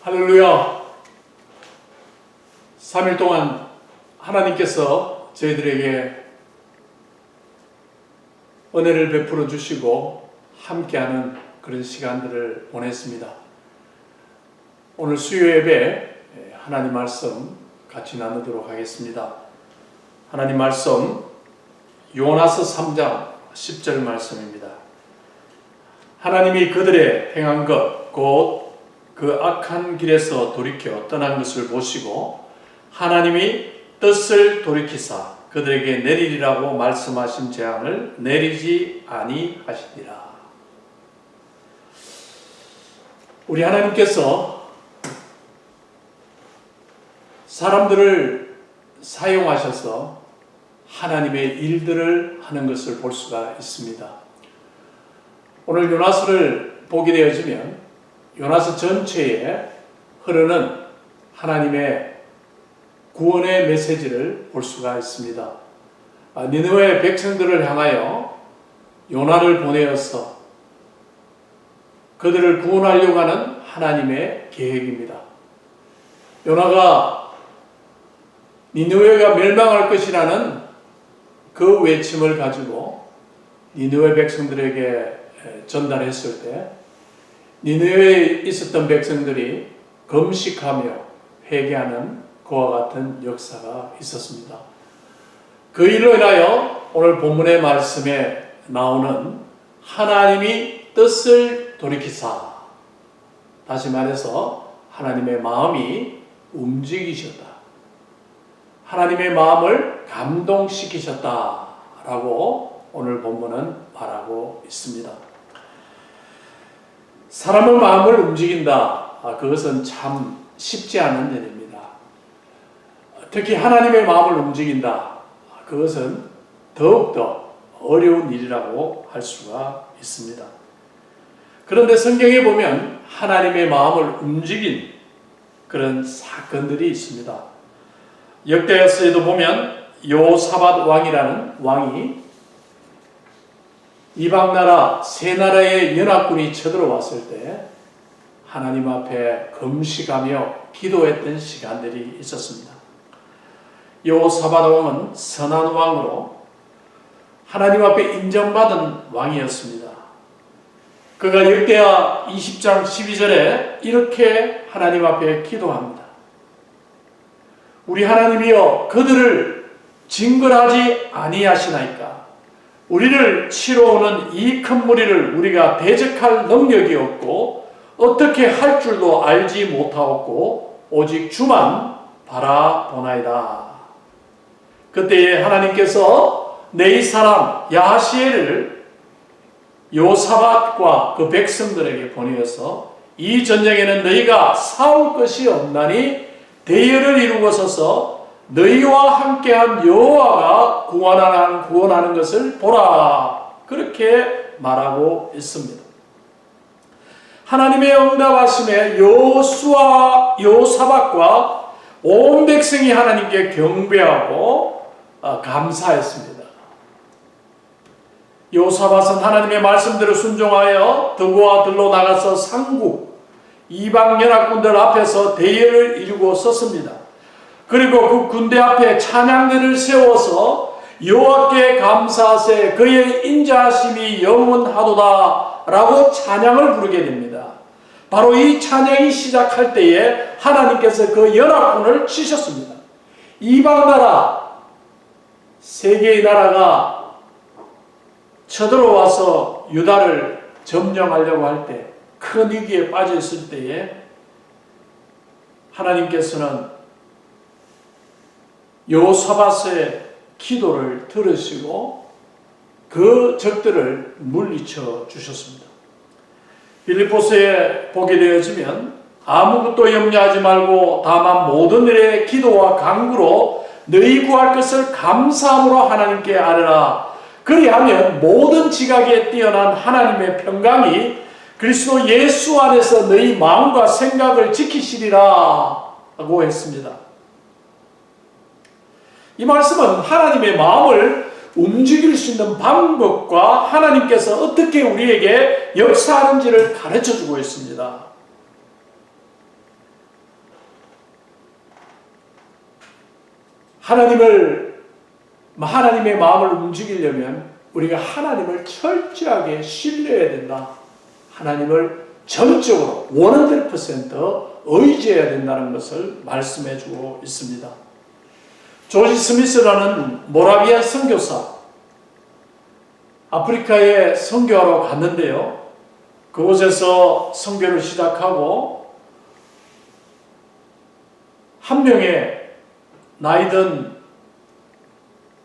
할렐루야. 3일 동안 하나님께서 저희들에게 은혜를 베풀어 주시고 함께하는 그런 시간들을 보냈습니다. 오늘 수요 예배 하나님 말씀 같이 나누도록 하겠습니다. 하나님 말씀 요나서 3장 10절 말씀입니다. 하나님이 그들의 행한 것 곧 그 악한 길에서 돌이켜 떠난 것을 보시고 하나님이 뜻을 돌이키사 그들에게 내리리라고 말씀하신 재앙을 내리지 아니하시니라. 우리 하나님께서 사람들을 사용하셔서 하나님의 일들을 하는 것을 볼 수가 있습니다. 오늘 요나서를 보게 되어지면 요나서 전체에 흐르는 하나님의 구원의 메시지를 볼 수가 있습니다. 니느웨 백성들을 향하여 요나를 보내어서 그들을 구원하려고 하는 하나님의 계획입니다. 요나가 니느웨가 멸망할 것이라는 그 외침을 가지고 니느웨 백성들에게 전달했을 때 니느웨에 있었던 백성들이 금식하며 회개하는 그와 같은 역사가 있었습니다. 그 일로 인하여 오늘 본문의 말씀에 나오는 하나님이 뜻을 돌이키사, 다시 말해서 하나님의 마음이 움직이셨다, 하나님의 마음을 감동시키셨다라고 오늘 본문은 말하고 있습니다. 사람의 마음을 움직인다, 그것은 참 쉽지 않은 일입니다. 특히 하나님의 마음을 움직인다, 그것은 더욱더 어려운 일이라고 할 수가 있습니다. 그런데 성경에 보면 하나님의 마음을 움직인 그런 사건들이 있습니다. 역대서에도 보면 여호사밧 왕이라는 왕이 이방 나라 세 나라의 연합군이 쳐들어왔을 때 하나님 앞에 금식하며 기도했던 시간들이 있었습니다. 여호사밧 왕은 선한 왕으로 하나님 앞에 인정받은 왕이었습니다. 그가 역대하 20장 12절에 이렇게 하나님 앞에 기도합니다. 우리 하나님이여 그들을 징벌하지 아니하시나이까. 우리를 치러 오는 이 큰 무리를 우리가 대적할 능력이 없고 어떻게 할 줄도 알지 못하옵고 오직 주만 바라보나이다. 그때에 하나님께서 내 이 사람 야하시엘을 여호사밧과 그 백성들에게 보내어서 이 전쟁에는 너희가 싸울 것이 없나니 대열을 이루고 서서 너희와 함께한 여호와가 구원하는 것을 보라, 그렇게 말하고 있습니다. 하나님의 응답하심에 여호사밧과 온 백성이 하나님께 경배하고 감사했습니다. 여호사밧은 하나님의 말씀대로 순종하여 드고와 들로 나가서 상국 이방 연합군들 앞에서 대열을 이루고 섰습니다. 그리고 그 군대 앞에 찬양대를 세워서 여호와께 감사하세 그의 인자하심이 영원하도다 라고 찬양을 부르게 됩니다. 바로 이 찬양이 시작할 때에 하나님께서 그 연합군을 치셨습니다. 이방 나라 세 개의 나라가 쳐들어와서 유다를 점령하려고 할 때, 큰 위기에 빠져 있을 때에 하나님께서는 여호사밧의 기도를 들으시고 그 적들을 물리쳐 주셨습니다. 빌립보서에 보게 되어지면 아무것도 염려하지 말고 다만 모든 일에 기도와 간구로 너희 구할 것을 감사함으로 하나님께 아뢰라. 그리하면 모든 지각에 뛰어난 하나님의 평강이 그리스도 예수 안에서 너희 마음과 생각을 지키시리라 라고 했습니다. 이 말씀은 하나님의 마음을 움직일 수 있는 방법과 하나님께서 어떻게 우리에게 역사하는지를 가르쳐주고 있습니다. 하나님의 마음을 움직이려면 우리가 하나님을 철저하게 신뢰해야 된다. 하나님을 전적으로 100% 의지해야 된다는 것을 말씀해 주고 있습니다. 조지 스미스라는 모라비아 선교사, 아프리카에 선교하러 갔는데요. 그곳에서 선교를 시작하고 한 명의 나이든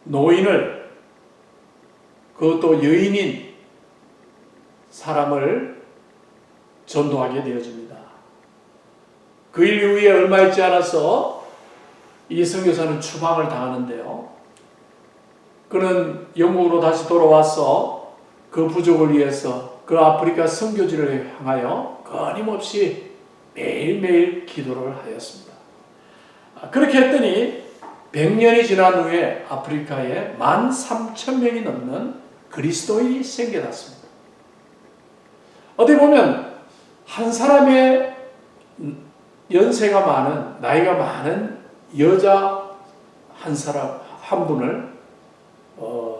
노인을, 그것도 여인인 사람을 전도하게 되어집니다. 그 일 이후에 얼마 있지 않아서 이 선교사는 추방을 당하는데요. 그는 영국으로 다시 돌아와서 그 부족을 위해서 그 아프리카 선교지를 향하여 끊임없이 매일매일 기도를 하였습니다. 그렇게 했더니 100년이 지난 후에 아프리카에 13,000명이 넘는 그리스도인이 생겨났습니다. 어떻게 보면 한 사람의 연세가 많은, 나이가 많은 여자 한 분을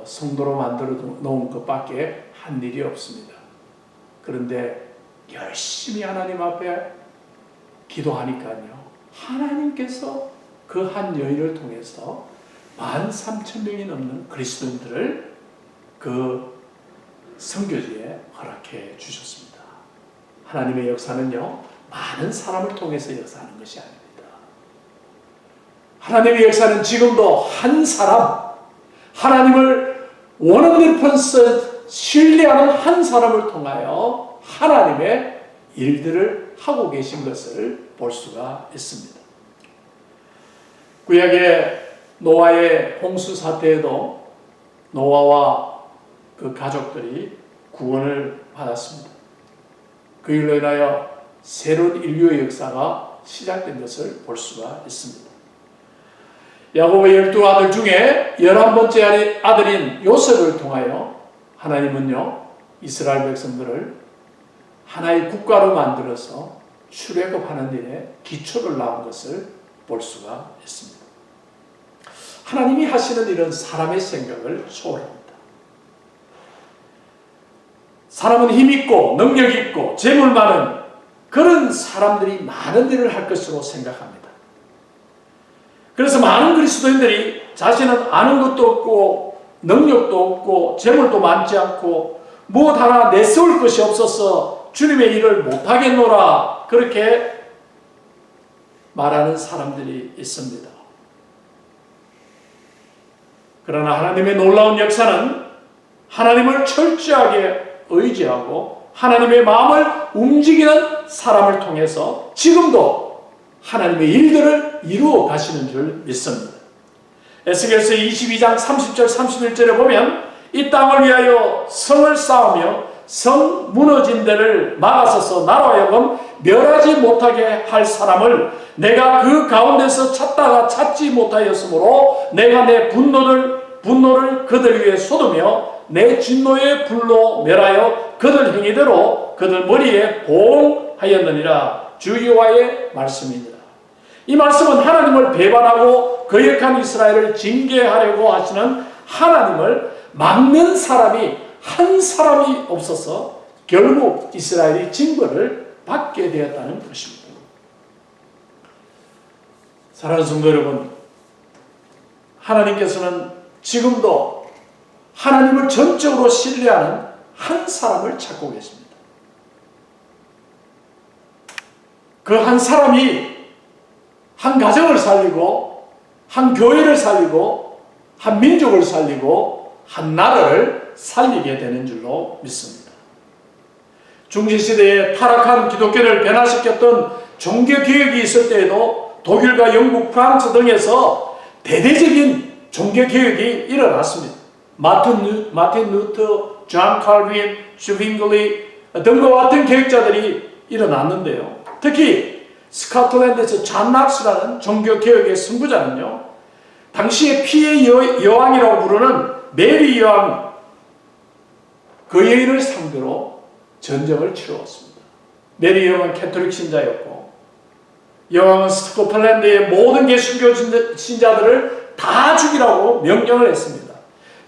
성도로 만들어 놓은 것밖에 한 일이 없습니다. 그런데 열심히 하나님 앞에 기도하니까요, 하나님께서 그 한 여인을 통해서 13,000명이 넘는 그리스도인들을 그 선교지에 허락해 주셨습니다. 하나님의 역사는요, 많은 사람을 통해서 역사하는 것이 아닙니다. 하나님의 역사는 지금도 한 사람, 하나님을 100% 신뢰하는 한 사람을 통하여 하나님의 일들을 하고 계신 것을 볼 수가 있습니다. 구약의 노아의 홍수 사태에도 노아와 그 가족들이 구원을 받았습니다. 그 일로 인하여 새로운 인류의 역사가 시작된 것을 볼 수가 있습니다. 야곱의 12아들 중에 11번째 아들인 요셉을 통하여 하나님은요, 이스라엘 백성들을 하나의 국가로 만들어서 출애굽하는 일에 기초를 낳은 것을 볼 수가 있습니다. 하나님이 하시는 일은 사람의 생각을 초월합니다. 사람은 힘있고 능력있고 재물 많은 그런 사람들이 많은 일을 할 것으로 생각합니다. 그래서 많은 그리스도인들이 자신은 아는 것도 없고 능력도 없고 재물도 많지 않고 무엇 하나 내세울 것이 없어서 주님의 일을 못하겠노라, 그렇게 말하는 사람들이 있습니다. 그러나 하나님의 놀라운 역사는 하나님을 철저하게 의지하고 하나님의 마음을 움직이는 사람을 통해서 지금도 하나님의 일들을 이루어 가시는 줄 믿습니다. 에스겔서 22장 30절 31절에 보면 이 땅을 위하여 성을 쌓으며 성 무너진 데를 막아서서 나로 하여금 멸하지 못하게 할 사람을 내가 그 가운데서 찾다가 찾지 못하였으므로 내가 내 분노를 그들 위에 쏟으며 내 진노의 불로 멸하여 그들 행위대로 그들 머리에 보응하였느니라. 주 여호와의 말씀입니다. 이 말씀은 하나님을 배반하고 거역한 이스라엘을 징계하려고 하시는 하나님을 막는 사람이 한 사람이 없어서 결국 이스라엘이 징벌을 받게 되었다는 것입니다. 사랑하는 성도 여러분, 하나님께서는 지금도 하나님을 전적으로 신뢰하는 한 사람을 찾고 계십니다. 그 한 사람이 한 가정을 살리고 한 교회를 살리고 한 민족을 살리고 한 나라를 살리게 되는 줄로 믿습니다. 중세시대에 타락한 기독교를 변화시켰던 종교개혁이 있을 때에도 독일과 영국, 프랑스 등에서 대대적인 종교개혁이 일어났습니다. 마틴 루터, 존 칼빈, 슈빙글리 등과 같은 개혁자들이 일어났는데요. 특히 스코틀랜드에서 존 낙스라는 종교개혁의 선구자는요, 당시에 피의 여왕이라고 부르는 메리 여왕, 그 여인을 상대로 전쟁을 치루었습니다. 메리 여왕은 캐톨릭 신자였고, 여왕은 스코틀랜드의 모든 개신교 신자들을 다 죽이라고 명령을 했습니다.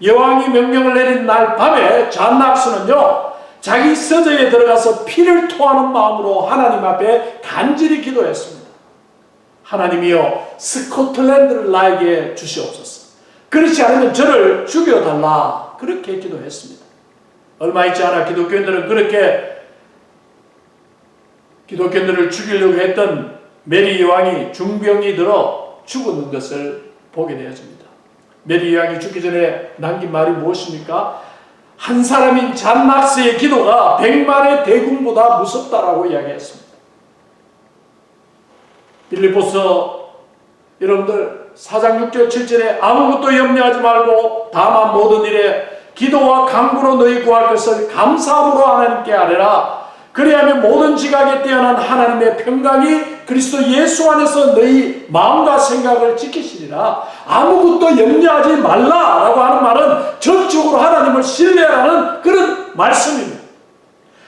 여왕이 명령을 내린 날 밤에 잔낙수는요, 자기 서재에 들어가서 피를 토하는 마음으로 하나님 앞에 간절히 기도했습니다. 하나님이여, 스코틀랜드를 나에게 주시옵소서. 그렇지 않으면 저를 죽여달라. 그렇게 기도했습니다. 얼마 있지 않아 기독교인들은 그렇게 기독교인들을 죽이려고 했던 메리 여왕이 중병이 들어 죽는 것을 보게 되어집니다. 메리 여왕이 죽기 전에 남긴 말이 무엇입니까? 한 사람인 잔낙스의 기도가 100만의 대군보다 무섭다라고 이야기했습니다. 빌립보서 여러분들 4장 6절 7절에 아무것도 염려하지 말고 다만 모든 일에 기도와 간구로 너희 구할 것을 감사함으로 하나님께 아뢰라. 그리하면 모든 지각에 뛰어난 하나님의 평강이 그리스도 예수 안에서 너희 마음과 생각을 지키시리라. 아무것도 염려하지 말라라고 하는 말은 전적으로 하나님을 신뢰하라는 그런 말씀입니다.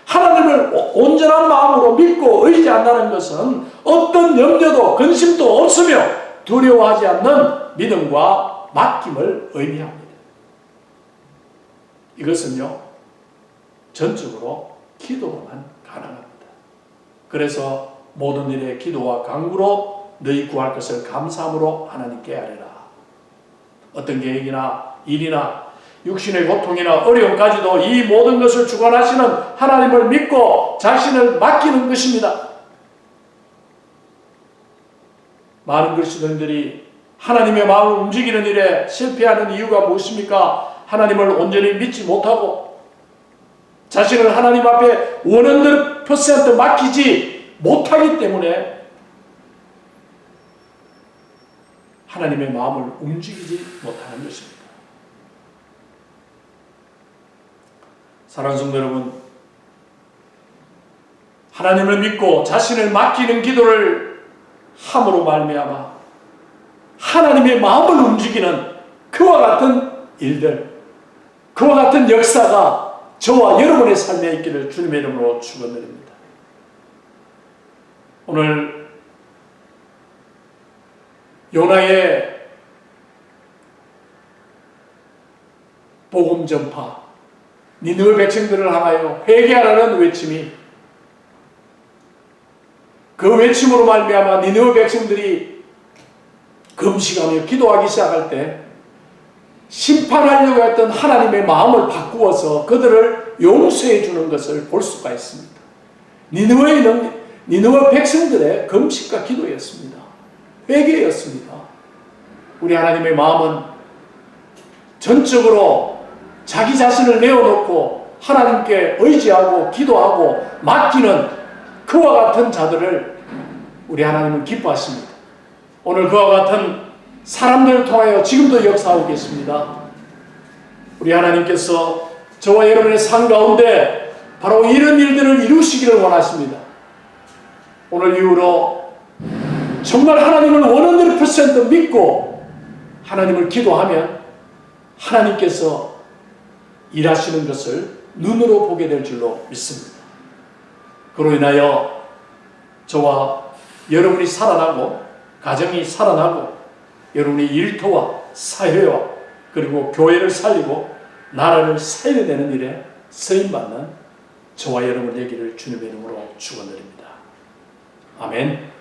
하나님을 온전한 마음으로 믿고 의지한다는 것은 어떤 염려도 근심도 없으며 두려워하지 않는 믿음과 맡김을 의미합니다. 이것은요, 전적으로 기도로만 가능합니다. 그래서 모든 일에 기도와 간구로 너희 구할 것을 감사함으로 하나님께 아뢰라. 어떤 계획이나 일이나 육신의 고통이나 어려움까지도 이 모든 것을 주관하시는 하나님을 믿고 자신을 맡기는 것입니다. 많은 그리스도인들이 하나님의 마음을 움직이는 일에 실패하는 이유가 무엇입니까? 하나님을 온전히 믿지 못하고 자신을 하나님 앞에 100% 맡기지 못하기 때문에 하나님의 마음을 움직이지 못하는 것입니다. 사랑하는 성도 여러분, 하나님을 믿고 자신을 맡기는 기도를 함으로 말미암아 하나님의 마음을 움직이는 그와 같은 일들, 그와 같은 역사가 저와 여러분의 삶에 있기를 주님의 이름으로 축원드립니다. 오늘 요나의 복음 전파, 니느웨 백성들을 향하여 회개하라는 외침이, 그 외침으로 말미암아 니느웨 백성들이 금식하며 기도하기 시작할 때 심판하려고 했던 하나님의 마음을 바꾸어서 그들을 용서해 주는 것을 볼 수가 있습니다. 니느웨 백성들의 금식과 기도였습니다. 회개였습니다. 우리 하나님의 마음은 전적으로 자기 자신을 내어놓고 하나님께 의지하고 기도하고 맡기는 그와 같은 자들을 우리 하나님은 기뻐하십니다. 오늘 그와 같은 사람들을 통하여 지금도 역사하고 계십니다. 우리 하나님께서 저와 여러분의 삶 가운데 바로 이런 일들을 이루시기를 원하십니다. 오늘 이후로 정말 하나님을 100% 믿고 하나님을 기도하면 하나님께서 일하시는 것을 눈으로 보게 될 줄로 믿습니다. 그로 인하여 저와 여러분이 살아나고 가정이 살아나고 여러분의 일터와 사회와 그리고 교회를 살리고 나라를 살려내는 일에 쓰임받는 저와 여러분 되기를 주님의 이름으로 축원드립니다. 아멘.